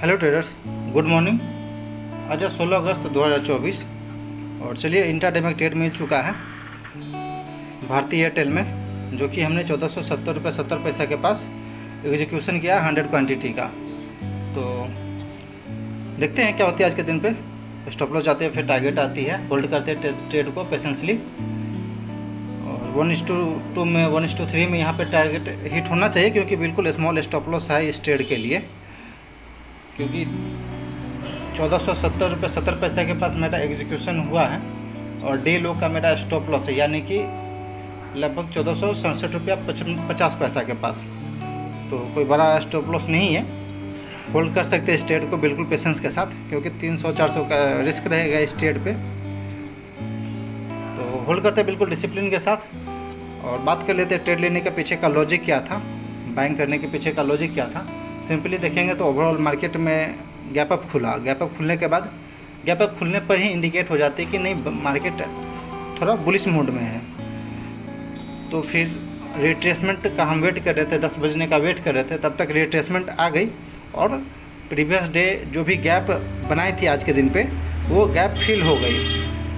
Hello traders, good morning. आज है 16 अगस्त 2024 और चलिए इंट्राडे में ट्रेड मिल चुका है भारतीय एयरटेल में, जो कि हमने 1470 रुपये 70 पैसा के पास एग्जीक्यूशन किया 100 क्वांटिटी का। तो देखते हैं क्या होती है आज के दिन पे। स्टॉप लॉस जाते हैं, फिर टारगेट आती है, होल्ड करते हैं ट्रेड को पेशेंसली। और 1:2 में 1:3 में यहाँ पे टारगेट हिट होना चाहिए, क्योंकि बिल्कुल स्मॉल स्टॉप लॉस है इस ट्रेड के लिए, क्योंककि 1470 रुपये 70 पैसा के पास मेरा एग्जीक्यूशन हुआ है और डे लो का मेरा स्टॉप लॉस है, यानी कि लगभग 1467 रुपया 50 पैसा के पास। तो कोई बड़ा स्टॉप लॉस नहीं है, होल्ड कर सकते हैं इस ट्रेड को बिल्कुल पेशेंस के साथ, क्योंकि 300-400 का रिस्क रहेगा इस ट्रेड पे। तो होल्ड करते हैं बिल्कुल डिसिप्लिन के साथ। और बात कर लेते हैं ट्रेड लेने के पीछे का लॉजिक क्या था, बाइंग करने के पीछे का लॉजिक क्या था। सिंपली देखेंगे तो ओवरऑल मार्केट में गैप अप खुला, गैप अप खुलने के बाद गैप अप खुलने पर ही इंडिकेट हो जाती है कि नहीं मार्केट थोड़ा बुलिश मूड में है। तो फिर रिट्रेसमेंट का हम वेट कर रहे थे, 10 बजने का वेट कर रहे थे, तब तक रिट्रेसमेंट आ गई और प्रीवियस डे जो भी गैप बनाई थी आज के दिन पे, वो गैप फिल हो गई।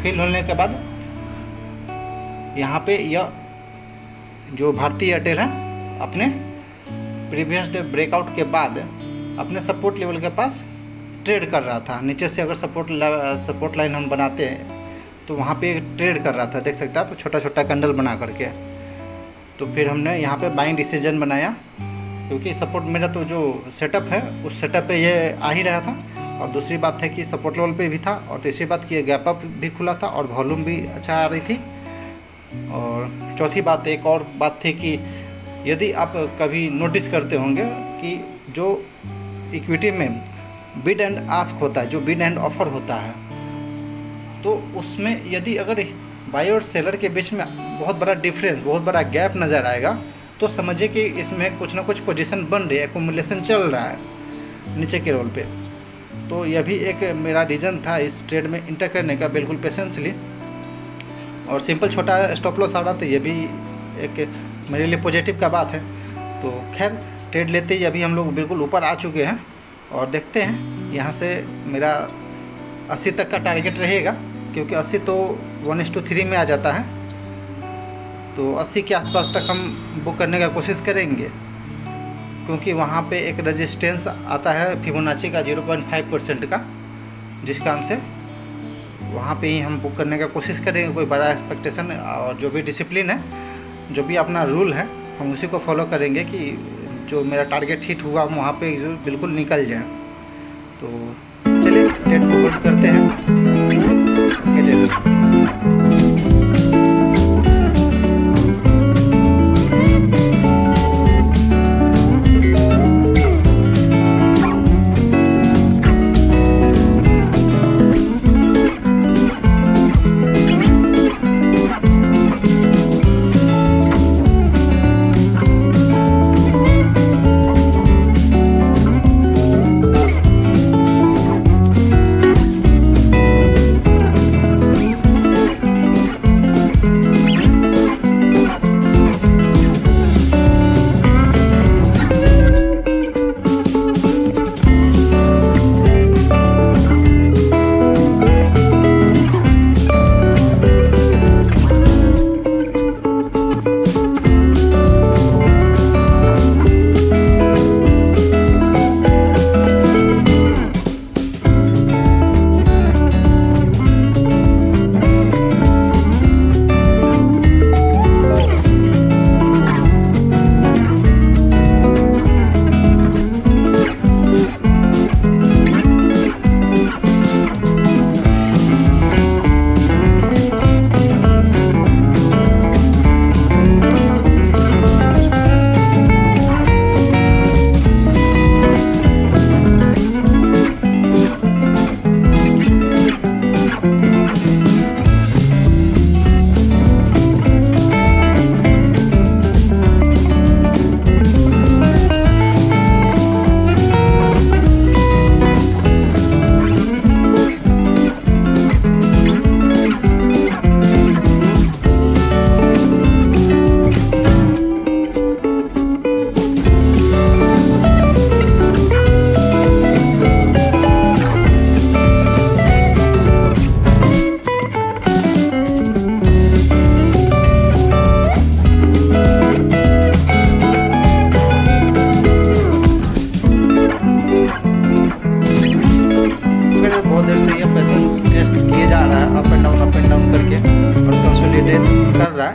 फिल होने के बाद यहाँ पे यह जो भारतीय एयरटेल है अपने प्रीवियस डे ब्रेकआउट के बाद अपने सपोर्ट लेवल के पास ट्रेड कर रहा था। नीचे से अगर सपोर्ट लाइन हम बनाते हैं तो वहाँ पे ट्रेड कर रहा था, देख सकते हैं आप, छोटा छोटा कैंडल बना करके। तो फिर हमने यहाँ पे बाइंग डिसीजन बनाया, क्योंकि सपोर्ट मेरा तो जो सेटअप है उस सेटअप पे ये आ ही रहा था। और दूसरी बात है कि सपोर्ट लेवल पे भी था, और तीसरी बात कि गैप अप भी खुला था और वॉल्यूम भी अच्छा आ रही थी। और चौथी बात, एक और बात थी कि यदि आप कभी नोटिस करते होंगे कि जो इक्विटी में बिड एंड आस्क होता है, जो बिड एंड ऑफर होता है, तो उसमें यदि अगर बायर और सेलर के बीच में बहुत बड़ा डिफरेंस, बहुत बड़ा गैप नज़र आएगा, तो समझिए कि इसमें कुछ ना कुछ पोजीशन बन रही है, एक्यूमुलेशन चल रहा है नीचे के रोल पे। तो यह भी एक मेरा रीज़न था इस ट्रेड में इंटर करने का, बिल्कुल पेशेंसली। और सिंपल छोटा स्टॉप लॉस आ रहा था, ये भी एक मेरे लिए पॉजिटिव का बात है। तो खैर ट्रेड लेते ही अभी हम लोग बिल्कुल ऊपर आ चुके हैं और देखते हैं यहाँ से मेरा 80 तक का टारगेट रहेगा, क्योंकि 80 तो 1:3 में आ जाता है। तो 80 के आसपास तक हम बुक करने का कोशिश करेंगे, क्योंकि वहाँ पे एक रेजिस्टेंस आता है फिबोनाची का 0.5% का, जिस कारण से वहाँ पे ही हम बुक करने का कोशिश करेंगे। कोई बड़ा एक्सपेक्टेशन और जो भी डिसिप्लिन है, जो भी अपना रूल है, हम उसी को फॉलो करेंगे कि जो मेरा टारगेट हिट हुआ वहाँ पे बिल्कुल निकल जाए। तो चलिए ट्रेड को होल्ड करते हैं।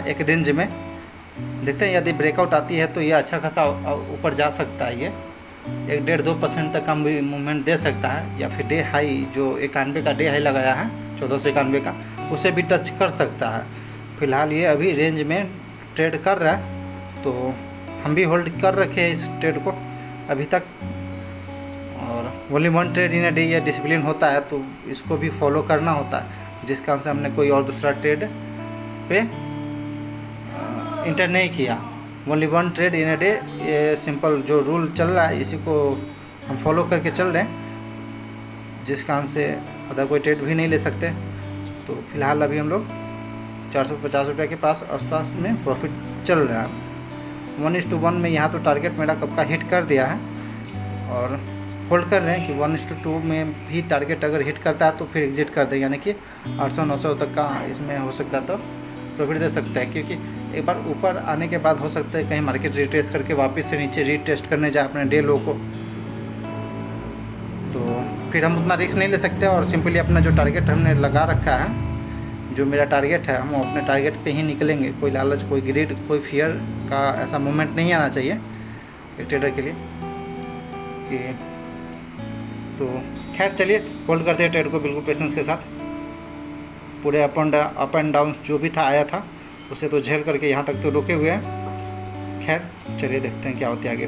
है एक रेंज में। देखते हैं यदि ब्रेकआउट आती है तो ये अच्छा खासा ऊपर जा सकता है, ये 1.5-2% तक का मूवमेंट दे सकता है, या फिर डे हाई जो 91 का डे हाई लगाया है 1491 का, उसे भी टच कर सकता है। फिलहाल ये अभी रेंज में ट्रेड कर रहा है, तो हम भी होल्ड कर रखे हैं इस ट्रेड को अभी तक। और only one trade in a day ये डिसिप्लिन होता है, तो इसको भी फॉलो करना होता है, जिस कारण से हमने कोई और दूसरा ट्रेड पे इंटर नहीं किया। Only one trade in a day, ये सिंपल जो रूल चल रहा है इसी को हम फॉलो करके चल रहे हैं, जिस कारण से अदर कोई ट्रेड भी नहीं ले सकते। तो फिलहाल अभी हम लोग 450 रुपये के आसपास में प्रॉफिट चल रहा है। 1:1 में यहाँ तो टारगेट मेरा कब का हिट कर दिया है, और होल्ड कर रहे हैं कि 1:2 में भी टारगेट अगर हिट करता है तो फिर एग्जिट कर दें, यानी कि 800-900 तक का इसमें हो सकता है तो प्रॉफिट दे सकता है। क्योंकि एक बार ऊपर आने के बाद हो सकता है कहीं मार्केट रिट्रेस करके वापस से नीचे रीटेस्ट करने जाए अपने डे लो को, तो फिर हम उतना रिस्क नहीं ले सकते। और सिंपली अपना जो टारगेट हमने लगा रखा है, जो मेरा टारगेट है, हम अपने टारगेट पे ही निकलेंगे। कोई लालच, कोई ग्रीड, कोई फियर का ऐसा मोमेंट नहीं आना चाहिए एक ट्रेडर के लिए कि। तो खैर चलिए होल्ड करते हैं ट्रेड को बिल्कुल पेशेंस के साथ। पूरे अप एंड डाउन जो भी था आया था उसे तो झेल करके यहाँ तक तो रुके हुए हैं। खैर चलिए देखते हैं क्या होता है आगे।